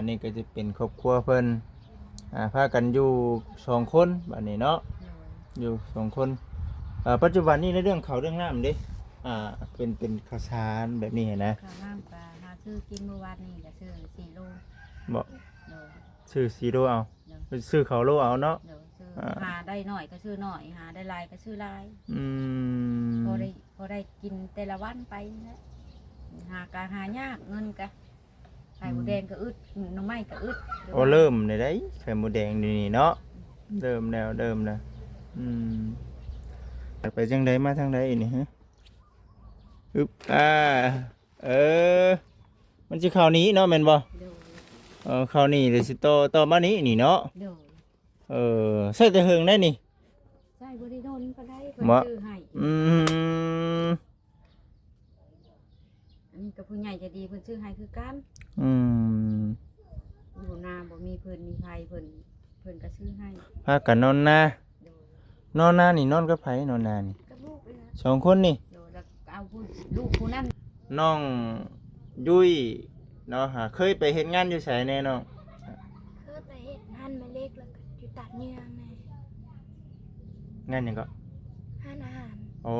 นี่ก็จะเป็นครอบครัวเพิ่นพากันอยู่2คนบัดนี้เนาะอยู่2คนปัจจุบันนี้ในเรื่องข้าวเรื่องน้ำเด้เป็นข้าวสารแบบนี้นะข้าวน้ำปลาหาซื้อกินเมื่อวานนี้ก็ซื้อ4 โลบ่โดยซื้อ4โลเอาซื้อข้าวโลเอาเนาะโดยซื้อหาได้หน่อยก็ซื้อหน่อยหาได้หลายก็ซื้อหลายพอได้กินแต่ละวันไปนะหายากเงินกะไข่หมูแดงก็อึดหน่อไม้ก็อึดโอ้เริ่มได้ไข่หมูแดงนี่เนาะเริ่มนะไปจังไดมาทางใดนี่ฮะอึบเออมันสิข้าวนี้เนาะแม่นบ่ข้าวนี้หรือสิโตมานี้เนาะใส่แต่เฮิงได้นี่ใส่บ่ได้โดนก็ได้เพิ่นซื้อให้อันนี้ก็ผู้ใหญ่ใจดีเพิ่นซื้อให้คือกันอยู่นาบ่มีเพิ่นมีไผเพิ่นก็ซื้อให้พากันนอนนานี่นอนกับไผนอนนานี่กับลูกนะ2คนนี่แล้วเอาลูกผู้นั้นน้องยุ้ยเนาะเคยไปเฮ็ดงานอยู่ไสแน่น้องเคยไปเฮ็ดหั่นแม่เล็กแล้วก็อยู่ตัดเนื้อแม่งานหยังก็หั่นอาหารโอ้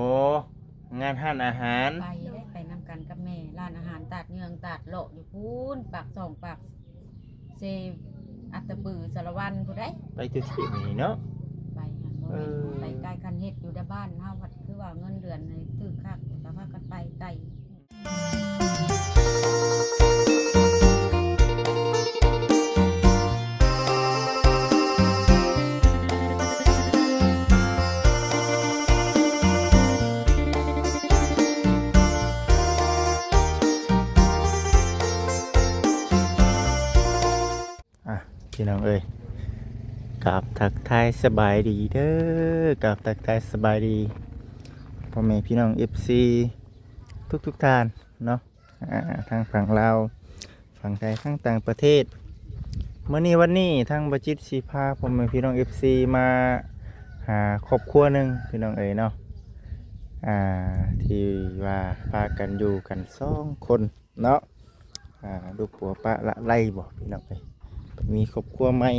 งานหั่นอาหารไปนำกันกับแม่ร้านอาหารตัดเนืองตัดโลอยู่พูนปาก2ปากเซอัตตปือสารวันผู้ใดไปจุดที่นี่เนาะไปหั่นบ่ไปใกล้คันเฮ็ดอยู่ในบ้านเฮาวัดคือว่าเงินเดือนในตึกคักแต่ว่ากันไปไกลพี่น้องเอ้ยกับทักทายสบายดีเด้อกับทักทายสบายดีพ่อแม่พี่น้อง FC ทุกท่านเนาะทางฝั่งลาวฝั่งไทยทั้งต่างประเทศวันนี้ทางบัจิตสีพาพ่อแม่พี่น้อง FC มาหาครอบครัวหนึ่งพี่น้องเอ้ยเนาะที่ว่าพากันอยู่กัน2 คนเนาะลูกปัวปะละไล่บ่พี่น้องเอ้ยมีครอบครัวใหม่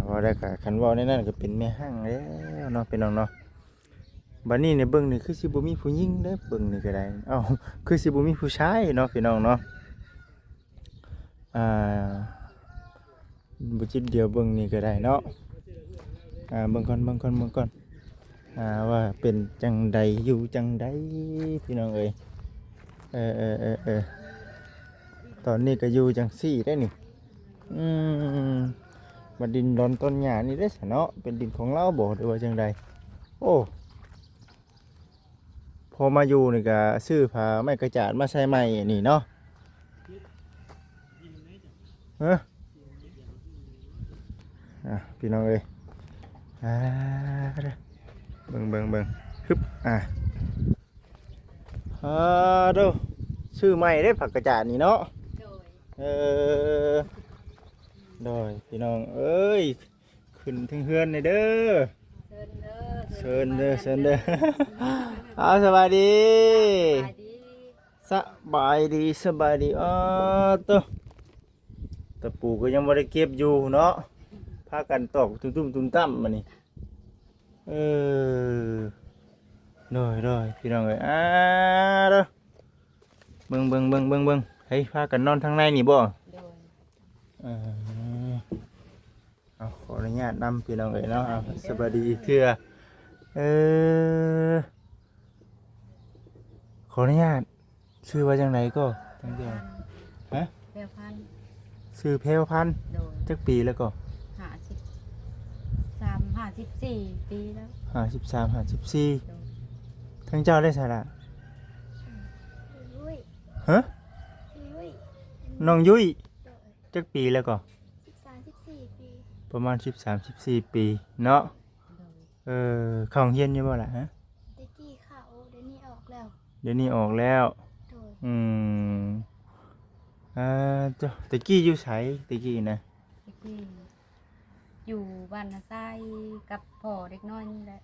ว่าได้กับคันว่าในนั้นก็เป็นแม่ห้างแล้วเนาะเป็นน้องเนาะบัดนี้ในเบิ่งนี่คือสิบ่มีผู้หญิงเด้อเบิ่งนี่ก็ได้คือสิบ่มีผู้ชายเนาะพี่น้องเนาะบ่จิตเดียวเบิ่งนี่ก็ได้เนาะเบิ่งก่อนว่าเป็นจังใดอยู่จังใดพี่น้องเอ้ยตอนนี้ก็อยู่จังซี่ได้นี่มาดินดอนต้นหญ้านี่ได้สเนาะเป็นดินของเราบ่หรือว่าจังใดโอ้พอมาอยู่นี่ก็ซื้อผ้าไม้กระจาดมาใส่ใหม่นี่เนาะพี่น้องเอ้ยเบิ่งฮึบดูซื้อใหม่ได้ผักกระจาดนี่เนาะโดยพี่น้องเอ้ยขึ้นถึงเฮือนเลยเด้อเชิญเด้อสบายดีตัวตะปูก็ยังไม่ได้เก็บอยู่เนาะพากันตอกตุ้มตั้มมานี่โดยพี่น้องเอ้ยเด้อเบิ่งให้พากันนอนทางในนี่บ่ขออนุญาตนำพี่น้องเอ๋ยเนาะสวัสดีเทื่อขออนุญาตชื่อว่าจังไหนก็ทั้งเดียวแพรวพันธุ์ชื่อแพรวพันธุ์จักปีแล้วก็54 ปีแล้ว53 54ทั้งเจ้าได้สาระฮะน้องยุ้ยจักปีแล้วก็13-14 ปีประมาณ13-14 ปีเนาะเข้าเฮียนอยู่บ่ล่ะฮะตะกี้เข้าเดี๋ยวนี้ออกแล้วตะกี้อยู่ไสตะกี้นะตะกี้อยู่บ้านนาไซกับพ่อเด็กน้อยนี่แหละ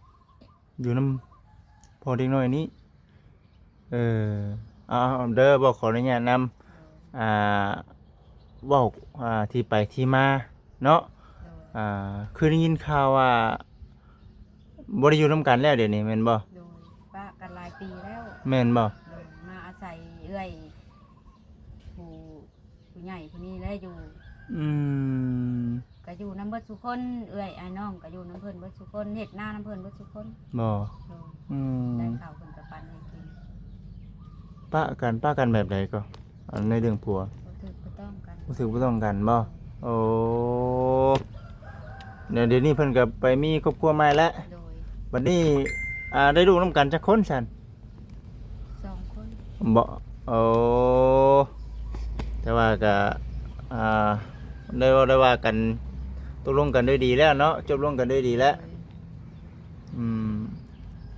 อยู่น้ำพ่อเด็กน้อยนี้เด้อบอกขออนุญาตนำ เว้าที่ไปที่มาเนาะ โดย คือได้ยินข่าวว่าบ่ได้อยู่นํกันแล้วเดี๋ยวนี้แม่นบ่ โดยป้ากันหลายปีแล้ว แม่นบ่ โดยมาอาศัยเอื้อยผู้ผู้ใหญ่ผู้นี้แล้วอยู่ อืม ก็อยู่น้ำเบิดทุกคนเอื้อยอ้ายน้องก็อยู่น้ำเพิ่นเบิดทุกคนเฮ็ดหน้าน้ำเพิ่นเบิดทุกคน บ่ โดย อืม ได้ข่าวเพิ่นกับปันให้กิน ป้ากันแบบใดก็ในเรื่องผัว บ่ถือบ่ต้องกัน รู้สึกบ่ต้องกันบ่โอ้เดี๋ยวนี้เพิ่นก็ไปมีครอบครัวใหม่แล้ว โดย บัดนี้ได้ลูกนํกันจักคนซั่น 2 คน บ่โอ้แต่ว่าก็ได้ว่ากันตกลงกันด้วยดีแล้วเนาะจบลงกันด้วยดีแล้ว โดย อืม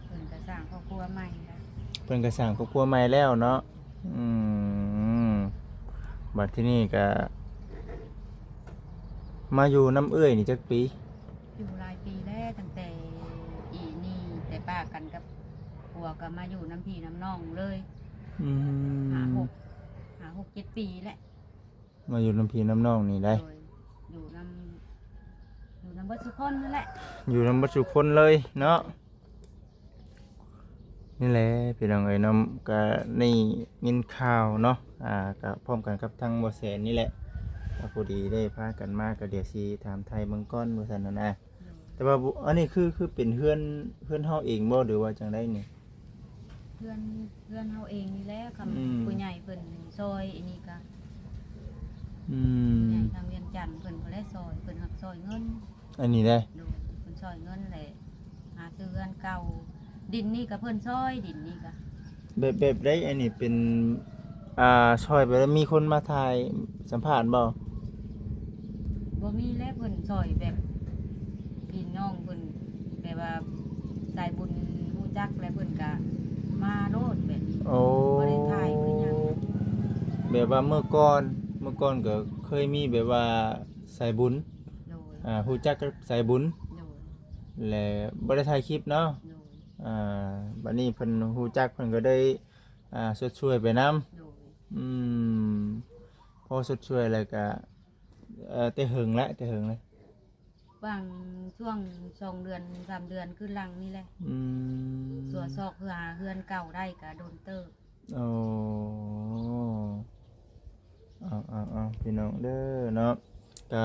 เพิ่นก็สร้างครอบครัวใหม่แล้ว เพิ่นก็สร้างครอบครัวใหม่แล้วเนาะอืมบัดที่นี่ก็มาอยู่น้ำเอื้อยนี่จักปี อยู่หลายปีแล้วตั้งแต่อีนี่แต่ป้ากันกับผัวก็มาอยู่น้ำพี่น้ำน้องเลย อืม หาหกเจ็ดปีแหละ มาอยู่น้ำพี่น้ำน้องนี่ได้ โดยอยู่น้ำเบิดทุกคนนั่นแหละ อยู่น้ำบัดสุคนเลยเนาะนี่แหละพี่น้องเอ้ยเนาะก็นี่ยินข่าวเนาะก็พร้อมกันกับทางบ่แสนนี่แหละก็พอดีได้พากันมาก็เดี๋ยวสิถามไทยเบิ่งก่อนว่าซั่นน่ะนะแต่ว่าอันนี้คือเป็นเฮือนเฮาเองบ่หรือว่าจังไดนี่ เพื่อนเฮาเองนี่แหละค อืม ำผู้ใหญ่เพิ่นซอยอันนี้ก็ อื ผู้ใหญ่ ม ทางเวียงจันทน์เพิ่นก็ได้ซอยเพิ่นหักซอยเงิน อันนี้ได้ โดยเพิ่นซอยเงินแหละหาซื้อเรือนเก่าดินนี่ก็เพิ่นซอยดินนี่ก็ แบบได้อันนี้เป็นช่วยไปแล้วมีคนมาถ่ายสัมภาษณ์บ่ บ่มีแล้วเพิ่นซอยแบบพี่น้องเพิ่นแบบว่าสายบุญรู้จักแล้วเพิ่นก็มาโลดแบบนี้ โอ้ บ่ได้ถ่ายบ่ได้หยัง แบบว่าเมื่อก่อนก็เคยมีแบบว่าสายบุญ โดย ฮู้จักกับสายบุญ โดย และบ่ได้ถ่ายคลิปเนาะ โดย บัดนี้เพิ่นฮู้จักเพิ่นก็ได้ชดช่วยไปนำ โดย อืมพอชดช่วยแล้วก็แต่หึงแล้ว บางช่วง2 เดือน3 เดือนขึ้นหลังนี่แหละ อืม สัวซอกเพื่อหาเฮือนเก่าได้ก็โดนเติบ โอ้เอาพี่น้องเด้อเนาะก็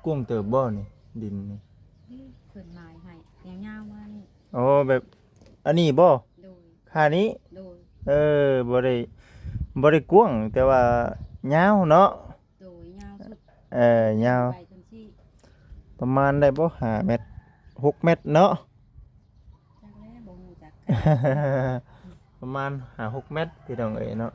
กวางเติบบ่นี่ดินนี่ เพิ่นหมายให้ยาวๆมานี่ อ๋อแบบอันนี้บ่ โดย ค่านี้ โดย บ่ได้กว้างแต่ว่ายาวเนาะ โดยยาวสุด ยาว ไปจนที่ ประมาณได้บ่5เมตร6เมตรเนาะ จักแล้วบ่ฮู้จัก ประมาณ5-6เมตรพี่น้องเอ้ยเนาะ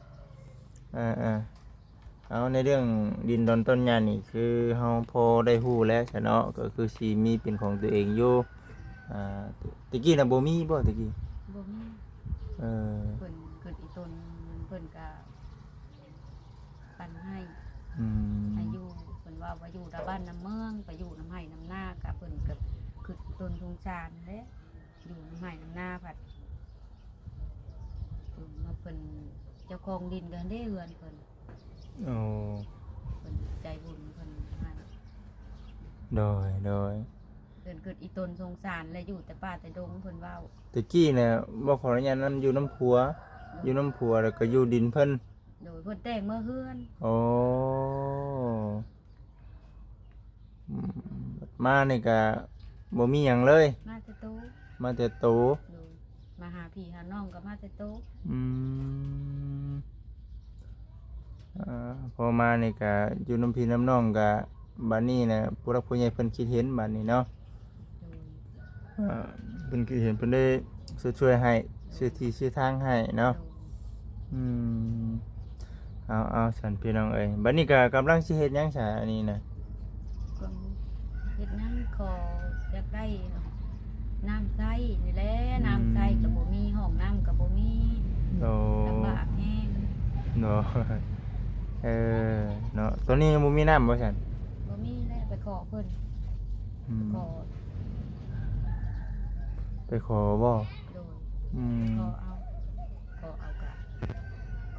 เอาในเรื่องดินดอนต้นหญ้านี่คือเฮาพอได้ฮู้แล้วซะเนาะก็คือสิมีเป็นของตัวเองอยู่ตะกี้น่ะบ่มีบ่ตะกี้ บ่มี เออ เพิ่นเกิดอีตนเพิ่นก็ปันให้ อืม ให้อยู่เพิ่นว่าอยู่ตะบ้านน้ำเมืองไปอยู่น้ำไห้น้ำนาก็เพิ่นก็คือต้นทงชานแหละอยู่น้ำไห้น้ำนาผัดมาเพิ่นเจ้าของดินก็ได้เฮือนเพิ่น โอ้ เพิ่นใจบุญเพิ่นให้ โดย เพิ่นเกิดอีตนสงสารและอยู่แต่ป่าแต่ดงเพิ่นเว้า ตะกี้เนี่ยบ่ขออนุญาตนั้นอยู่น้ำผัวแล้วก็อยู่ดินเพิ่น โดยเพิ่นแต่งเมื่อเฮือน โอ้มานี่ก็บ่มีหยังเลย มาแต่โต มาแต่โต โดยมาหาพี่หาน้องก็มาแต่โต อืมพอมานี่ก็อยู่น้ำพี่น้ำน้องก็บัดนี้นะผู้รักผู้ใหญ่เพิ่นคิดเห็นบัดนี้เนาะ โดย เพิ่นคิดเห็นเพิ่นได้ช่วยให้ชื่อที่ชื่อทางให้เนาะ โดย อืมเอาฉันพี่น้องเอ้ยบัดนี้ก็กำลังสิเฮ็ดหยังซะอันนี้นะ ก็เฮ็ดนั้นขออยากได้น้ำใสนี่แหละน้ำใสก็บ่มีห้องน้ำก็บ่มี โอ้ ลำบากแฮง เนาะ เนาะตอนนี้ยังบ่มีน้ำบ่ฉัน บ่มีแล้วไปขอเพิ่น อืม ขอ ไปขอบ่ โดย อืม ขอเอากะ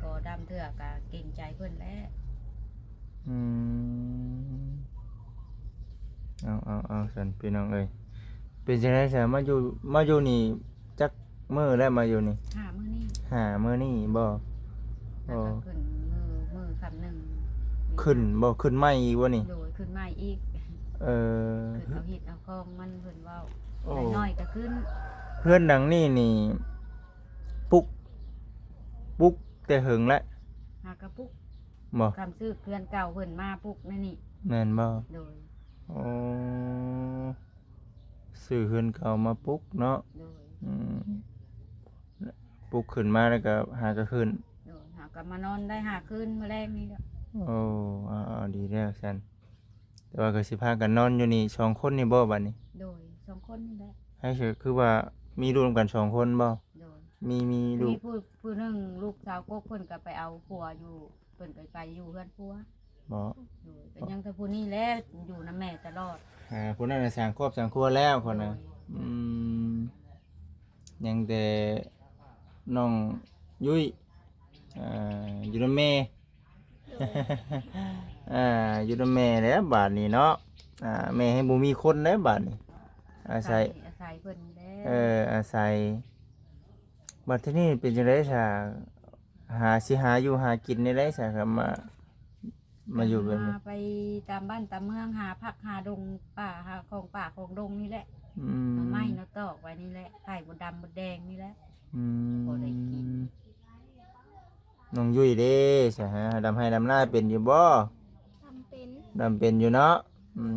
ขอดำเถื่อกะเก่งใจเพิ่นแล้ว อืม เอาสันพี่น้องเอ้ยเป็นจังได๋ซะมาอยู่นี่จักมื้อแล้วมาอยู่นี่ หามื้อนี้ หามื้อนี้บ่ แล้วก็ขึ้นมือคำหนึ่ง ขึ้นบ่ขึ้นใหม่อีกบ่นี่ โดยขึ้นมาอีก เออ ขึ้นเอาหิดเอาคองมันเพิ่นเว้า โอ้ น้อยๆก็ขึ้น เพื่อนหนังนี่ปุกแต่หึงแล้ว หากระปุก บ่ คำซื้อเพื่อนเก่าเพิ่นมาปุกนั่นนี่ แม่นบ่ โดย อ๋อซื้อเฮือนเก่ามาปุกเนาะ โดย อืมปุกขึ้นมาแล้วก็หากระขึ้น โดยหากลับมานอนได้หาคืนมื้อแรกนี่เด้อ โอ้เอาดีแล้วซั่นแต่ว่าก็สิพากันนอนอยู่นี่2คนนี่บ่บัดนี้ โดย2คนนี่แหละ ให้คือว่ามีรวมกัน2คนบ่ โดย มีลู มี ก ผู้หนึงลูกสาวกกเพิ่นก็ไปเอาผัวอยู่เพิ่นไปอยู่เฮือนผัว บ่ โดยก็ยังแต่ผู้นี้แหละอยู่นำแม่ตลอด ผู้นั้นน่ะสร้างครอบสร้างครัวแล้วคนน่ะ โดย อืมยังแต่น้องยุ้ยอยู่นำแม่ อยู่นำแม่แล้วบาดนี้เนาะแม่ให้บ่มีคนแล้วบาดนี้อาศัย เพิ่นแหละ อาศัยบัดที่นี่เป็นจังได๋ซะหาอยู่หากินได้ซะครับมาอยู่แบบนี้ มาไปตามบ้านตามเมืองหาผักหาดงป่าหาของป่าของดงนี่แหละ อื หน่อไม้เนาะตอกไว้นี่แหละไข่บดดำบดแดงนี่แหละ อืม พอได้กิน น้องยุ้ยเด้ซะฮะดำให้ดำหน้าเป็นอยู่บ่ ทำเป็น ดำเป็นอยู่เนาะ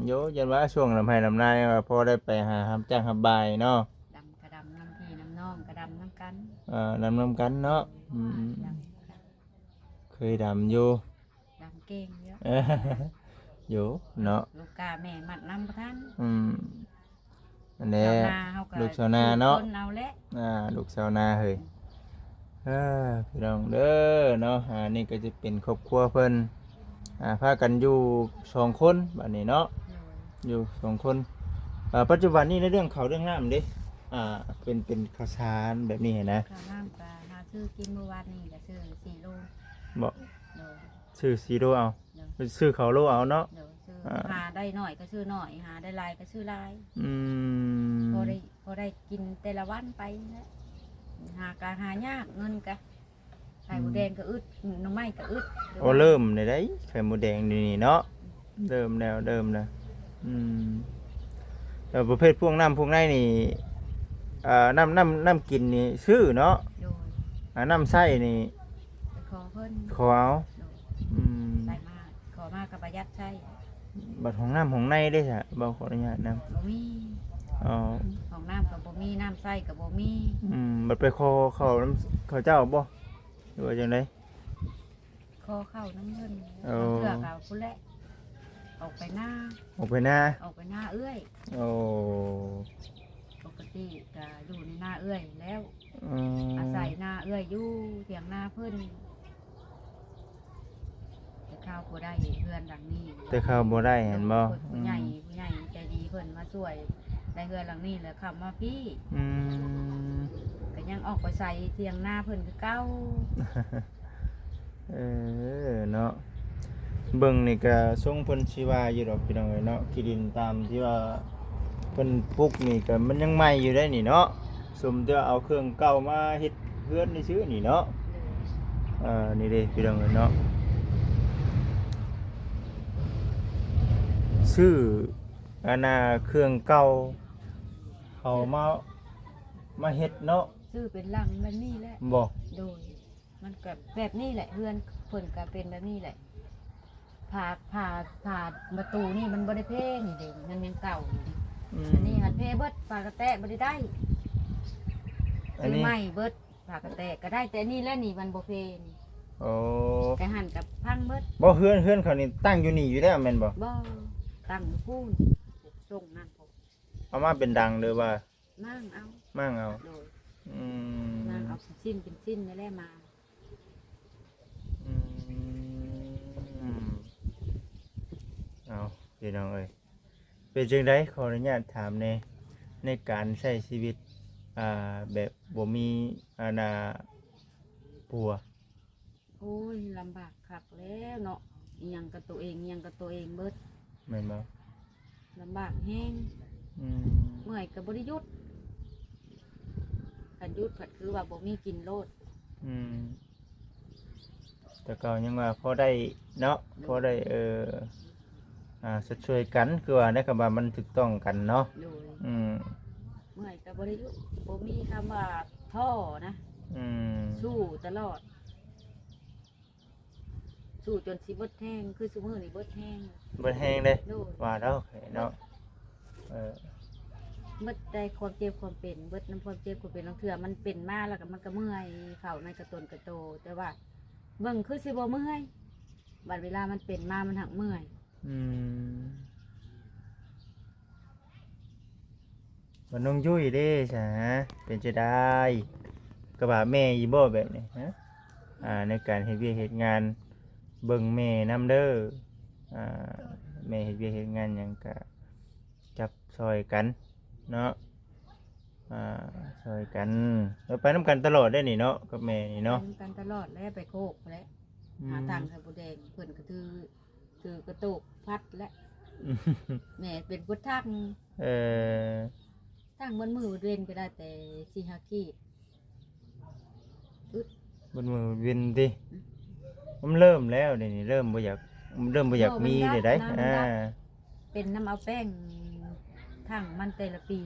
โยยันว่าช่วงลำไห้ลำนายว่าพอได้ไปหารับจ้างรับบายเนาะ ดำกระดำน้ำพี่น้ำน้องกระดำน้ำกัน นำกันเนาะ ด เคยดำอยู่ ดำเก่งเยอะ อยู่เนาะ ลูกกาแม่มัดน้ำประทัน อันนี้ ชาวนาเฮาก็ ลูกชาวนาเนาะ คนเอาแหละ ลูกชาวนาเฮ้ยพี่น้องเด้อเนาะนี่ก็จะเป็นครอบครัวเพิ่นพากันอยู่2คนบัดนี้เนาะ อยู่2คนปัจจุบันนี้ในเรื่องเขาวเรื่องน้ำเด้เป็นข้าวสารแบบนี้นะ ข้าวน้ำปลาหาซื้อกินเมื่อวานนี่ก็ซื้อ4โล บอก โดย ซื้อซีโร่เอา โดย ซื้อเขาวโลเอาเนาะ โดยซื้อหาได้หน่อยก็ซื้อหน่อยหาได้หลายก็ซื้อหลาย อืม พอได้กินแต่ละวันไปนะหากหายากเงินกะไข่หมูแดงก็อึดหน้ำไม้ก็อึด โอ้เริ่มในได้ไข่หมูแดงนี่เนาะเริ่มแล้วนะแต่ประเภทพวกน้ำพวกในนี่น้ำกินนี่ซื้อเนาะ โดย น้ำไส้นี่ ไปขอเพิ่น ขอเอา โดย อืม ใส่มากขอมากกับประหยัดใช้ บัดของน้ำของในได้จ้ะบ่ขออนุญาตน บ่มี ำอ๋อ ของน้ำกับบ่มีน้ำใส่กับบ่มี บัดไปขอเขาน้ำเขาเจ้าบ่หรือว่าจังได ขอเข้าน้ำเพิ่น เอา เพื่อกับพุ่นแหละออกไปหน้า ออกไปหน้า ออกไปหน้าเอื้อย โอ้ ปกติก็อยู่ในหน้าเอื้อยแล้ว อืม อาศัยหน้าเอื้อยอยู่เถียงหน้าเพิ่นแต่ข้าวบ่ได้เพื่อนดังนี้ แต่เข้าบ่ได้เห็นบ่ ผู้ใหญ่ใจดีเพิ่นมาช่วยได้เฮือนหลังนี้แล้วขับมาพี่ อืม ก็ยังออกไปใส่เทียงหน้าเพิ่นคือเก่า เนาะเบิ่งนี่ก็ทรงเพิ่นสิว่าอยู่ดอกพี่น้องเอ้ยเนาะที่ดินตามที่ว่าเพิ่นปลูกนี่ก็มันยังใหม่อยู่ได้นี่เนาะสมแต่เอาเครื่องเก่ามาเฮ็ดเฮือนนี่ซื่อนี่เนาะนี่เด้พี่น้องเอ้ยเนาะซื้อเครื่องเก่าเขามาเฮ็ดเนาะ ซื้อเป็นหลังแบบนี้แหละ บ่ โดย มันก็แบบนี้แหละเฮือนเพิ่นก็เป็นแบบนี้แหละผ่าประตูนี่มันบ่ได้เพนี่เด้มันยังเก่าอยู่ดิอันนี้หัดเพเบิดฝากระแตะบ่ได้ได้ อัน ซื้อ นี้ ไม้เบิดฝากระแตะก็ได้แต่นี่แหละนี่มันบ่เพนี่ โอ้ แต่หันกับพังเบิด บ่เฮือนเขานี่ตั้งอยู่นี่อยู่แล้วแม่นบ่ บ่ตั้งอยู่พูนส่งนั่นผม เอามาเป็นดังเด้อว่า มั่งเอา มั่งเอา โดย อื นั่ง ม เอาเป็นชิ้นเป็นชิ้นนี่แหละมา เอาพี่น้องเอ้ยเป็นจังไดขออนุญาตถามในการใช้ชีวิตแบบบ่มีปัว โอ้ยลำบากคักแล้วเนาะอิหยังกับตัวเองอิหยังกับตัวเองเบิด แม่นบ่ ลำบากแห้ง อืม เมื่อยก็บ่ได้หยุดคันหยุดผัดคือว่าบ่มีกินโลด อืมแต่ก็ยังว่าพอได้เนาะพอได้สัดช่วยกันคือว่าในคำว่ามันถูกต้องกันเนาะ โดย อืม เมื่อยก็บ่ได้หยุดบ่มีคำว่าท้อนะ อืม สู้ตลอด สู้จนสิเบิดแห้งคือซุมื้อนี่เบิดแห้ง เบิดแห้งเลย โดย ว่าแล้วเนาะเออ เบิดได้ความเจ็บความเป็นเบิดน้ำความเจ็บความเป็นบางเทื่อมันเป็นมาแล้วก็มันก็เมื่อยเข้าในกระตนกระโต แต่ว่าเบิ่งคือสิบ่เมื่อยบัดเวลามันเป็นมามันหักเมื่อย อืมวันน้องยุ้ยเด้ใช่ฮะเป็นจะได้กระบะแม่อีบ่แบบนี้ฮะในการเฮ็ดเวียกเฮ็ดงานเบิ่งแม่นำเด้อแม่เฮ็ดเวียกเฮ็ดงานหยังก็จับซอยกันเนาะซอยกันแล้วไปนำกันตลอดได้นี่เนาะกับแม่นี่เนาะ เป็นกันตลอดแล้วไปโคกแล้วหาทางไข่บูแดงเพิ่นก็ถือกระตุกพัดและแม่เป็นพุทธัง เออ ตั้งบนมือเรียนก็ได้แต่สิฮากิอึด บนมือวินดิมันเริ่มแล้วเดี๋ยวนี้เริ่มบ่อยากมีเลยได้เป็นน้ำเอาแป้งทั้งมันแต่ละปี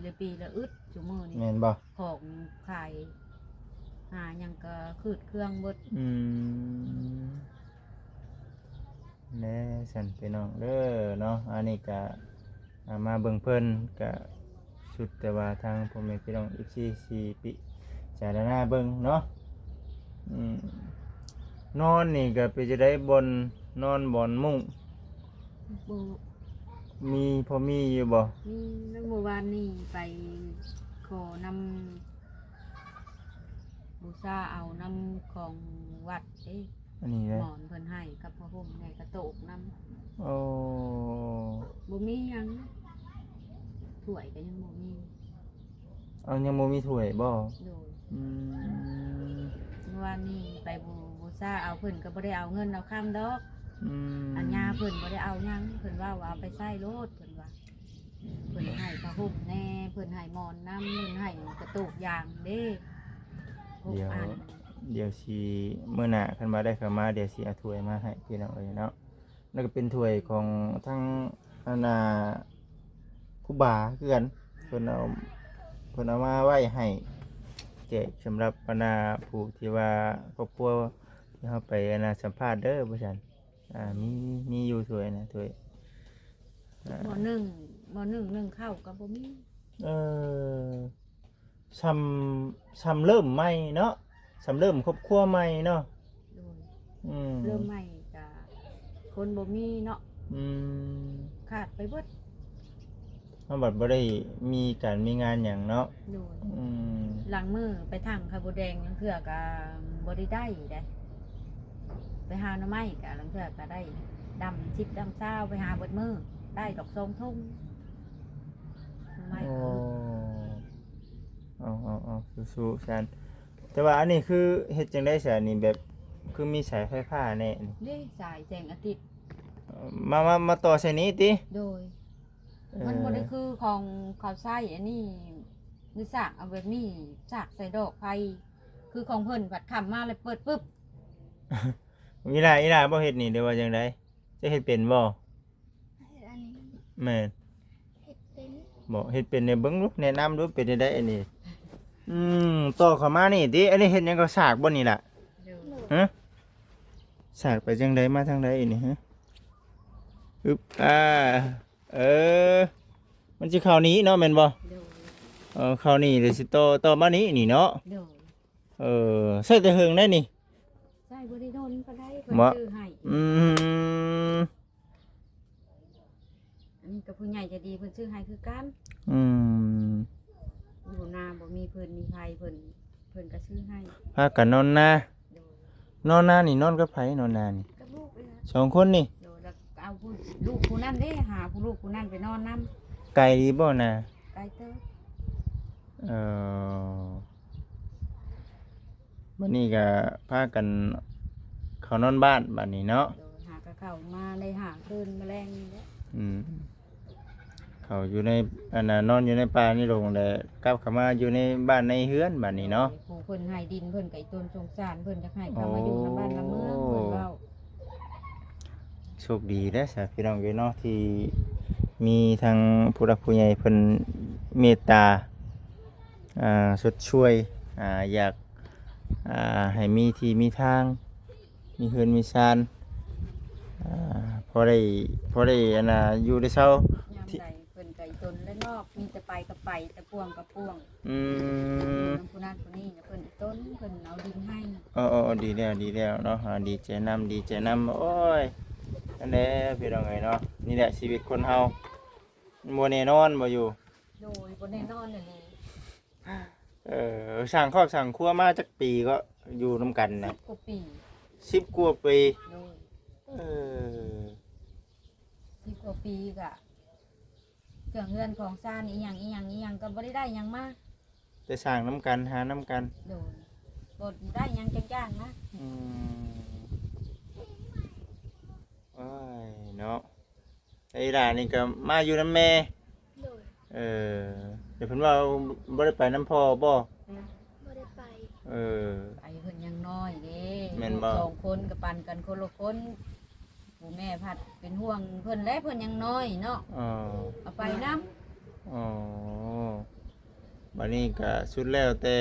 ละอึดจุมือนี่ แม่นบ่ ของขายหาหยังก็คืดเครื่องเบด อืมแน่สันพี่น้องเด้อเนาะอันนี้ก็มาเบิ่งเพิ่นก็สุดแต่ว่าทางพ่อแม่พี่น้องอีก4ปีจารณาเบิ่งเนาะนอนนี่ก็ไปจะได้บนนอนบอนมุ้ง บู มีพอมีอยู่บ่ นี่แล้วเมื่อวานนี่ไปขอนำบูชาเอาน้ำของวัดเอ้ อันนี้เลย หมอนเพิ่นให้กับพระห่มในกระโตกน้ โอ้ ำบ่มีหยังถ้วยก็ยังบ่มี เอายังบ่มีถ้วยบ่ โดย อืม เมื่อวานนี้ไปบูชาเอาเพิ่นก็บ่ได้เอาเงินเอาข้ามดอก อืม อัญญาเพิ่นบ่ได้เอาหยังเพิ่นว่าเอาไปใช้โลดเพิ่นว่าเพิ่นให้พระห่มแน่เพิ่นให้หมอนน้ำเพิ่นให้กระโตกยางเด้หกอัน เดี๋ยวสิมื้อหน้าคันมาได้เข้ามาเดี๋ยวสิเอาถ้วยมาให้พี่น้องเอ้ยเนาะแล้วก็เป็นถ้วยของทั้งอันน่ะครูบาคือกันเพิ่นเอามาไว้ให้แจกสำหรับอันน่ะผู้ที่ว่าครอบครัวที่เฮาไปอันน่ะสัมภาษณ์เด้อว่าซั่นมีอยู่ถ้วยนะถ้วย หมอหนึ่งนึ่งข้าวก็บ่มี เออซ้ำเริ่มใหม่เนาะซ้ำเริ่มครอบครัวใหม่เนาะ โดย อืม เริ่มใหม่ก็คนบ่มีเนาะ อืม ขาดไปเบิด เฮาบัดบ่ได้มีการมีงานหยังเนาะ โดย อืม หลังมือไปทางไข่บ่แดงยังเทื่อก็บ่ได้ได้ไปหาหน่อไม้ก็หลังเทื่อก็ได้ดำ10ดำ20ไปหาเบิดมือได้ดอกทรงทุ่งหน่อไม้ โอ้ ก็ เอาสู้ๆซั่นแต่ว่าอันนี้คือเฮ็ดจังได๋ซะนี่แบบคือมีสายไฟฟ้าแน่นี่ เด้สายแสงอาทิตย์ มาต่อใส่นี้ติ โดย มันบ่ได้คือของเขาใช้อันนี้นึกสากเอาแบบนี้สากใส่ดอกไฟคือของเพิ่นบัดคำมาเลยเปิดปึ๊บ อีหล่าบ่เฮ็ดนี่เด้อว่าจังได๋จะเฮ็ดเป็นบ่ เฮ็ดอันนี้ แม่น เฮ็ดเป็น บ่เฮ็ดเป็นเนี่ยเบิ่งดูแนะนำดูเป็นจังได๋อันนี้ต่อเข้ามานี่ติอันนี้เฮ็ดหยังก็สากบ่นี่ล่ะ เดี๋ยว หนู ฮะสากไปจังไดมาทางใดนี่ฮะอึบเออมันสิเข้านี้เนาะแม่นบ่ เดี๋ยว เข้านี่เดี๋ยวสิต่อมานี้นี่เนาะ เดี๋ยว ใส่แต่เฮิงได้นี่ ใช่บ่ได้โดนก็ได้เพิ่น บ่ ซื้อให้ อืม อันนี้ก็ผู้ใหญ่ใจะดีเพิ่นซื้อให้คือกัน อืม อยู่นาบ่มีเพิ่นมีไผเพิ่นก็ซื้อให้ พากันนอนนา เดี๋ยวน อนนานี่นอนกับไผนอนนานี่ กับลูกไปนะ สองคนนี่ เดี๋ยวแล้วเอาผู้ลูกผู้นั้นเด้หาผู้ลูกผู้นั้นไปนอนนํ ไกลดีบ่น่ะ ไกลเติบ บัดนี้ก็พากันเข้านอนบ้านบัดนี้เนาะ เดี๋ยวหากระเข้ามาได้หาคืนแมลงนี่แหละ อืม เขาอยู่ในอันน่ะนอนอยู่ในป่าในโรงแล้วกลับเข้ามาอยู่ในบ้านในเฮือนบัดนี้เนาะ ผู้เพิ่นให้ดินเพิ่นก็ต้นสงสารเพิ่นจะให้เข้ามาอยู่ในบ้านละเมืองเพิ่นเว้า โชคดีเด้อสาพี่น้องเอ้ยเนาะที่มีทางผู้รักผู้ใหญ่เพิ่นเมตตาชดช่วยอยากให้มีที่มีทางมีเฮือนมีชานพอได้อันน่ะอยู่ได้เช้าย ามใดเพิ่นก็ต้นและนอกมีแต่ไปกับไปแต่ป่วงกับป่วง อืม ผู้นั้นผู้นี้เนี่ยเพิ่นอีต้นเพิ่นเอาดินให้ ดีแล้วเนาะดีใจนำโอ้ยอันนี้พี่น้องเอ้ยเนาะนี่แหละชีวิตคนเฮาบ่แน่นอนบ่อยู่ โดยบ่แน่นอนเลย สั่งครอบสั่งครัวมาจักปีก็อยู่นํกันนะ กว่าปี 10กว่าปี โดย เออ 10กว่าปีก็เครื่องเรือนของซ่านอีหยังก็บ่ได้หยังมา แต่สร้างน้ำกันหาน้ำกัน โดยบ่ได้หยังจักอย่างนะ อืมโอ้ยเนาะไอ้ด่านี่ก็มาอยู่น้ำแม่ โดย เออเดี๋ยวเพิ่นว่าบ่ได้ไปน้ำพ่อบ่ บ่ได้ไป เออ ไปเพิ่นยังน้อยเด้ แม่นบ่ สองคนก็ปั่นกันคนละคนผู้แม่พัดเป็นห่วงเพิ่นและเพิ่นยังน้อยเนาะ อ๋อ เอาไปนํ อ๋อบัดนี้ก็สุดแล้วแต่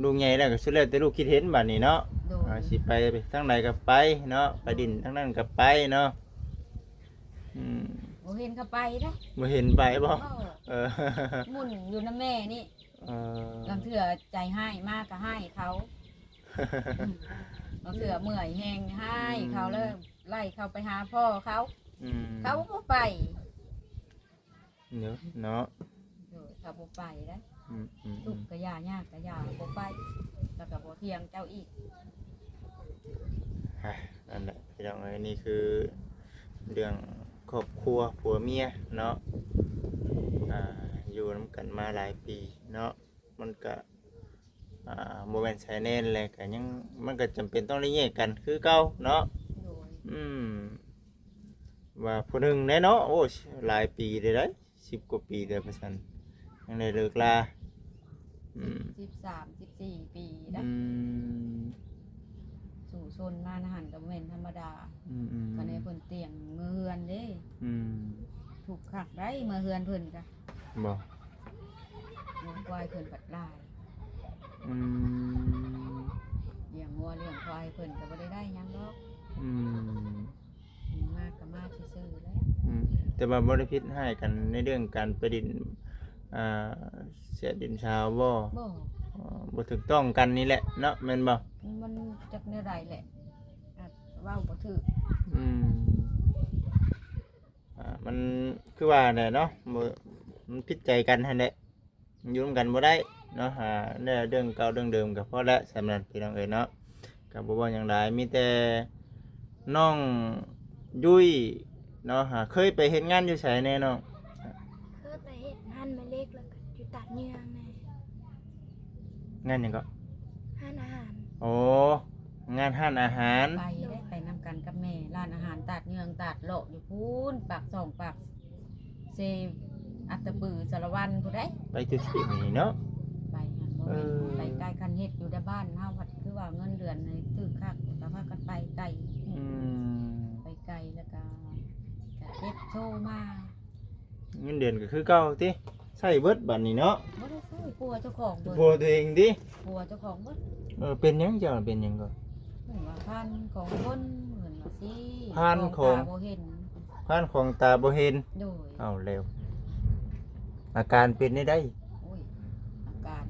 ลูกใหญ่แล้วก็สุดแล้วแต่ลูกคิดเห็นบัดนี้เนาะ โดย สิไปทางไหนก็ไปเนาะไปดินทางนั้นก็ไปเนาะอืม บ่เห็นเขาไปเด้อ บ่เห็นไปบ่ เอ้า เออ หมุ่นอยู่นํแม่นี่ เออ ลำเถื่อใจให้มากก็ให้เขาลำเถื่อเมื่อยแหงให้เขาแล้วไล่เขาไปหาพ่อเขา อืม เขาบ่ไป เนาะเนาะ โดยเขาบ่ไปนะ อืม ลูกก็ย่ายากก็ย่าบ่ไป แล้วก็บ่เที่ยงเจ้าอีก อ่ะนั่นแหละพี่น้องเอ้ยนี่คือเรื่องครอบครัวผัวเมียเนาะอยู่นำกันมาหลายปีเนาะมันก็โมเมนต์ใช้แน่นเลยก็ยังมันก็จำเป็นต้องได้แยกกันคือเก่าเนาะ โดย ว่าผู้หนึ่งแน่เนาะโอ้ยหลายปีเลยได้10 กว่าปีเลยประชันยังได้เลิกลา13 14 ปีนะ อืม สู่ชนมานะหันก็บ่แม่นธรรมดา อืม ก็ในเพิ่นเตียงมือเฮือนเด้ อืม ถูกคักได้มือเฮือนเพิ่นก็ บ่ งูควายเพิ่นปัดลาย อืม เลี้ยงวัวเลี้ยงควายเพิ่นก็บ่ได้หยังดอก อืม มากก็มาซื่อๆแล้ว แต่ว่าบ่ได้พิษให้กันในเรื่องการไปดินอ่าเสียดินชาวบ่ บ่ บ่ถูกต้องกันนี่แหละเนาะแม่นบ่ มันจักแนวใดแหละอาจเว้าบ่ถูก อืมมันคือว่าแหละเนาะบ่มันผิดใจกันหั่นแหละอยู่ร่วมกันบ่ได้เนาะเนี่ยเรื่องเก่าเรื่องเดิมก็พอแล้วสำหรับพี่น้องเอ้ยเนาะก็บ่ว่าหยังหลายมีแต่น้องยุ้ยเนาะเคยไปเฮ็ดงานอยู่ไสแน่น้อง เคยไปเฮ็ดหั่นแม่เล็กแล้วก็อยู่ตัดเนื้อแม่ งานหยังก็ หั่นอาหาร โอ้งานห้านอาหาร ไปได้ไปนำกันกับแม่ร้านอาหารตาดเนืองตาดโลาะอยู่พูนปาก2ปากเซอัตตปือสารวันผู้ใด ไปจุดที่นี่เนาะ ไปหันบ่แม่นไปไกลคันเฮ็ดอยู่ในบ้านเฮาพัดคือว่าเงินเดือนในตึกคักแต่พากันไปไกล อืม ไปไกลแล้วก็เฮ็ดโชว์มา เงินเดือนก็คือเก่าติใช้เบิดบัดนี้เนาะ บ่ได้ใช้ปัวเจ้าของเบิด โบตัวเองดิ ปัวเจ้าของเบิด เป็นหยังเจ้าเป็นหยังก็ เหมือนว่าพันของคนเหมือนว่าสิ พันของ ตาบ่เห็น ผ่านของตาบ่เห็น โดย เอาเร็วอาการเป็นได้ โอ้ยอาการ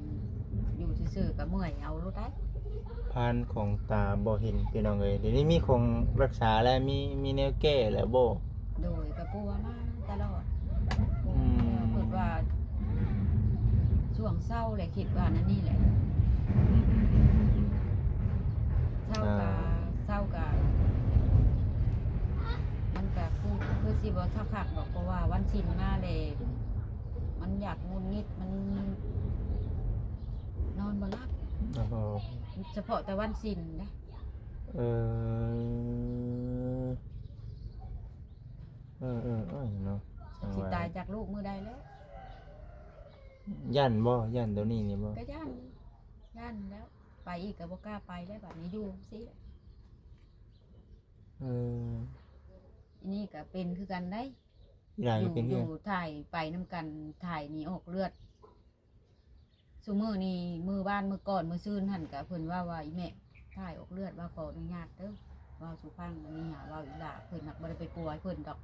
อยู่ซื่อๆก็เมื่อยเอารู้ได้ ผ่านของตาบ่เห็นพี่น้องเอ้ยเดี๋ยวนี้มีของรักษาแล้วมีแนวแก้แล้วบ่ โดยก็ปัวมาตลอด อืม คิดว่าช่วงเศร้าแหละคิดว่านั่นนี่แหละเศร้ากะมันก็คือสิบ่สักพักดอกเพราะว่าวันสิ้นมาเลยมันอยากงุนงิดมันนอนบ่หลับ โอ้โห เฉพาะแต่วันสิ้นนะ เออเนาะส สิตายจากลูกมื้อใดแล้ว ย่านบ่ย่านเดี๋ยวนี้นี่บ่ ก็ย่านแล้วไปอีกก็บ่กล้าไปแล้วบัดนี้อยู่สิ เออ อันนี้ก็เป็นคือกันได้ อีหลาน อ ก็ ยู่ เป็น อ เรื่อยู่ ง ถ่ายไปนํกันถ่ายนี่ออกเลือดซุมื้อนี้มื้อบ้านมื้อก่อนมื้อซื่นหั่นก็เพิ่นว่าอีแม่ถ่ายออกเลือดว่าขออนุญาตเด้อเว้าสู่ฟังอันนี้หาเว้าอีหล่าเพิ่นมักบ่ได้ไปปัวให้เพิ่นดอก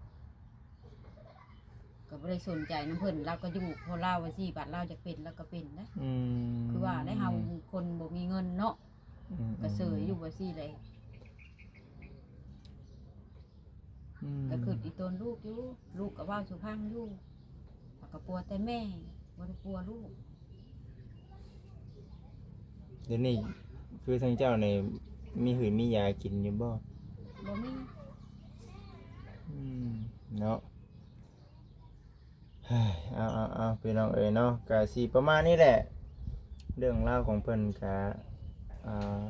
ก็บ่ได้สนใจนํเพิ่นเราก็อยู่พอเล่าว่าสิบัดเราจะเป็นแล้วก็เป็นนะ อืม คือว่าได้เฮาคนบ่มีเงินเนาะก็เสยอยู่ว่าสิเลย อืม ก็คืออีตนลูกอยู่ลูกก็เว้าสู่ฟังอยู่แล้วก็ปัวแต่แม่บ่ได้ปัวลูก เดี๋ยวนี้คือทางเจ้านี่มีหืนมียากินอยู่บ่ บ่มี อืมเนาะเฮ้ยเอาพี่น้องเอ้ยเนาะก็สิประมาณนี้แหละ เรื่องราวของเพิ่นก็อ่า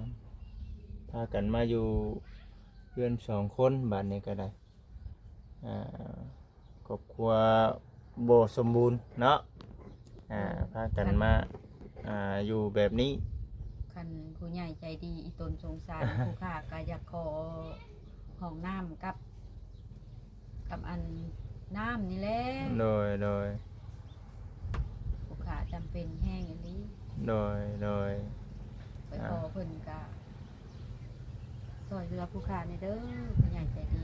พากันมาอยู่เพื่อน2 คนบัดนี้ก็ได้อ่าครอบครัวบ่สมบูรณ์เนาะพากันมาอยู่แบบนี้ คันผู้ใหญ่ใจดีอีตนสงสาร ผู้ค้าก็อยากขอห้องน้ำกับอันน้ำนี่แหละ โดย ผู้ค้าจำเป็นแห้งอันนี้ โดย ไปขอเพิ่นก็ซอยเรือผู้ค้าในเด้อผู้ใหญ่ใจดี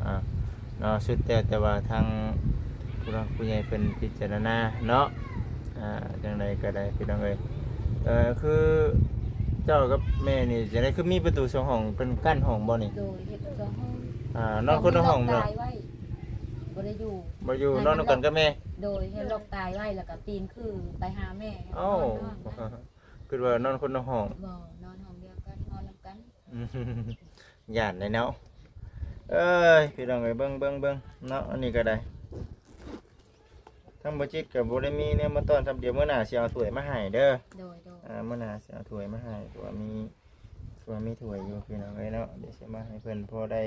อ่าเนาะสุดแต่ว่าทางผู้รักผู้ใหญ่เป็นพิจารณาเนาะจังใดก็ได้พี่น้องเอ้ยคือเจ้ากับแม่นี่จังไดคือมีประตู2 ห้องเป็นกั้นห้องบ่นี่ โดยเฮ็ดสองห้อง นอนคนละห้อง ล็ เนาะ กตายไว้บ่ได้อยู่ บ่อยู่นอนนำกันกับแม่ โดยให้ล็อกตายไว้แล้วก็ปีนคือไปหาแม่ เอ้าน อนห้องนะ คือว่านอนคนละห้อง บ่นอนห้องเดียวกันนอนนำกัน อืมย่านเลยเนาะเอ้ยพี่น้องเอ้ยเบิ่งเนาะอันนี้ก็ได้ทั้งบ่จิตกับบ่ได้มีเนี่ยมาต้อนรับเดี๋ยวมื้อหน้าสิเอาถ้วยมาให้เด้อ โดย มื้อหน้าสิเอาถ้วยมาให้ตัวมีถ้วยอยู่พี่น้องเอ้ยเนาะเดี๋ยวสิมาให้เพิ่นพอได้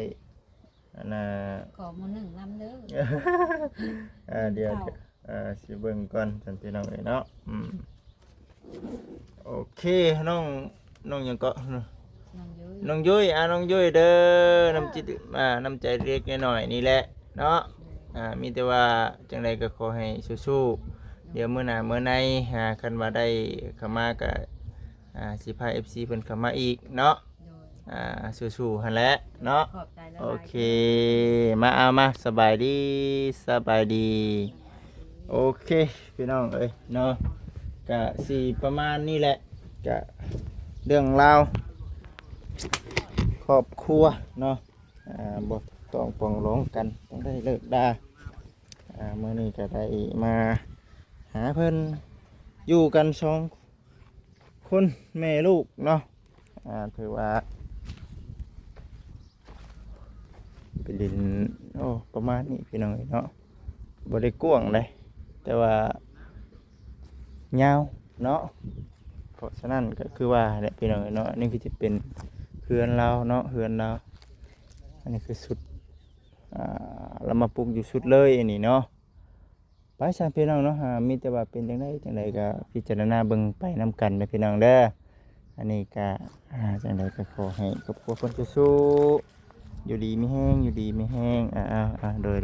อันน่ะ ขอหมื้อหนึ่งลำเด้อ เดี๋ยวสิเบิ่งก่อนซั่นพี่น้องเอ้ยเนาะโอเคน้องหยังก็ น้องยุ้ย น้องยุ้ยน้องยุ้ยเด้อน้ำจิตน้ำใจเล็กน้อยๆนี่แหละเนาะมีแต่ว่าจังใดก็ขอให้สู้ๆเดี๋ยวมื้อหน้ามื้อในคันว่าได้เข้ามาก็สิพา FC เพิ่นเข้ามาอีกเนาะ โดย สู้ๆหั่นแหละเนาะ ขอบใจละ โอ ลาย เค มาสบายดี โอเค พี่น้องเอ้ยเนาะก็สิประมาณนี้แหละก็เรื่องราวครอบครัวเนาะบ่ต้องปองร้องกันต้องได้เลิกดาเมื่อนี้ก็ได้มาหาเพิ่นอยู่กัน2 คนแม่ลูกเนาะถือว่าเป็นดินประมาณนี้พี่น้องเอ้ยเนาะบ่ได้กว้างเลยแต่ว่ายาวเนาะเพราะฉะนั้นก็คือว่าแหละพี่น้องเอ้ยเนาะอันนี้คือจะเป็นเฮือนเราเนาะเฮือนเราอันนี้คือสุดเรามาปลูกอยู่สุดเลยอันนี้เนาะไปซะพี่น้องเนาะมีแต่ว่าเป็นจังไดก็พิจารณาเบิ่งไปนํกันนะพี่น้องเด้ออันนี้ก็จังไดก็ขอให้ครอบครัวเพิ่นสู้ๆอยู่ดีมีแห้งโดย